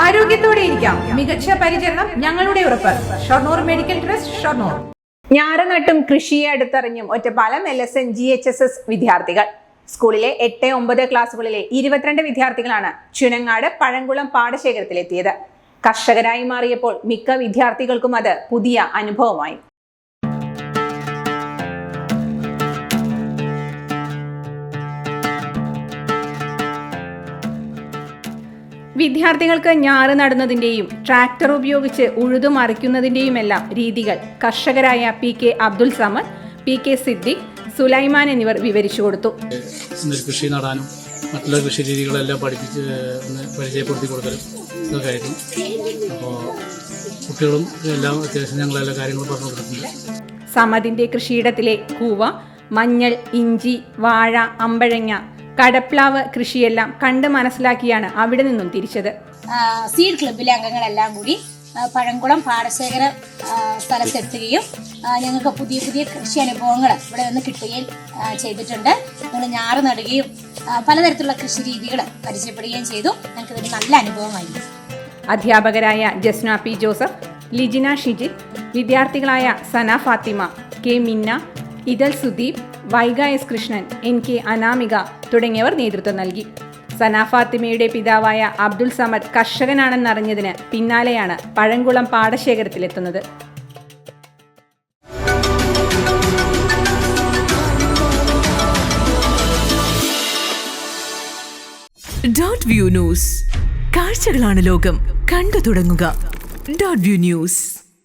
ആരോഗ്യത്തോടെ ഇരിക്കാം. മികച്ച പരിചരണം ഞങ്ങളുടെ ഉറപ്പ്. Shoranur medical trust, Shoranur. ഞാറനട്ടും കൃഷിയെ അടുത്തറിഞ്ഞും ഒറ്റപ്പാലം LSN GHSS വിദ്യാർത്ഥികൾ. സ്കൂളിലെ 8, 9 ക്ലാസുകളിലെ 22 വിദ്യാർത്ഥികളാണ് ചുനങ്ങാട് പഴങ്കുളം പാടശേഖരത്തിലെത്തിയത്. കർഷകരായി മാറിയപ്പോൾ മിക്ക വിദ്യാർത്ഥികൾക്കും അത് പുതിയ അനുഭവമായി. വിദ്യാർത്ഥികൾക്ക് ഞാറ് നടുന്നതിന്റെയും ട്രാക്ടർ ഉപയോഗിച്ച് ഉഴുതുമറിക്കുന്നതിന്റെയുമെല്ലാം രീതികൾ കർഷകരായ PK അബ്ദുൽ സമദ്, PK സിദ്ദിഖ്, സുലൈമാൻ എന്നിവർ വിവരിച്ചു കൊടുത്തു. കൃഷി നടാനും മറ്റുള്ള കൃഷി രീതികളെല്ലാം പരിചയപ്പെടുത്തി കൊടുക്കലും ഇതൊക്കെ ആയിരുന്നു. അപ്പോൾ കുട്ടികളും എല്ലാം അത്യാവശ്യം ഞങ്ങളെല്ലാ കാര്യങ്ങളും പറഞ്ഞു കൊടുക്കുന്നുണ്ട്. സമദിന്റെ കൃഷിയിടത്തിലെ കൂവ, മഞ്ഞൾ, ഇഞ്ചി, വാഴ, അമ്പഴങ്ങ, കടപ്ലാവ് കൃഷിയെല്ലാം കണ്ട് മനസ്സിലാക്കിയാണ് അവിടെ നിന്നും തിരിച്ചത്. സീഡ് ക്ലബിലെ അംഗങ്ങളെല്ലാം കൂടി പഴങ്കുളം പാടശേഖര സ്ഥലത്തെത്തുകയും ഞങ്ങൾക്ക് പുതിയ പുതിയ കൃഷി അനുഭവങ്ങൾ ഇവിടെ നിന്ന് കിട്ടുകയും ചെയ്തിട്ടുണ്ട്. ഞങ്ങൾ ഞാറ് നടുകയും പലതരത്തിലുള്ള കൃഷി രീതികൾ പരിചയപ്പെടുകയും ചെയ്തു. ഞങ്ങൾക്ക് ഇതൊരു നല്ല അനുഭവമായിരുന്നു. അധ്യാപകരായ ജസ്ന P ജോസഫ്, ലിജിന ഷിജിത്ത്, വിദ്യാർത്ഥികളായ സന ഫാത്തിമ, K മിന്ന, ഇദൽ സുദീപ്, വൈഗ S കൃഷ്ണൻ, NK അനാമിക തുടങ്ങിയവർ നേതൃത്വം നൽകി. സന ഫാത്തിമയുടെ പിതാവായ അബ്ദുൽ സമദ് കർഷകനാണെന്നറിഞ്ഞതിന് പിന്നാലെയാണ് പഴങ്കുളം പാടശേഖരത്തിലെത്തുന്നത്. .view ന്യൂസ്, കാഴ്ചകളാണ് ലോകം, കണ്ടു തുടങ്ങുക. .view news.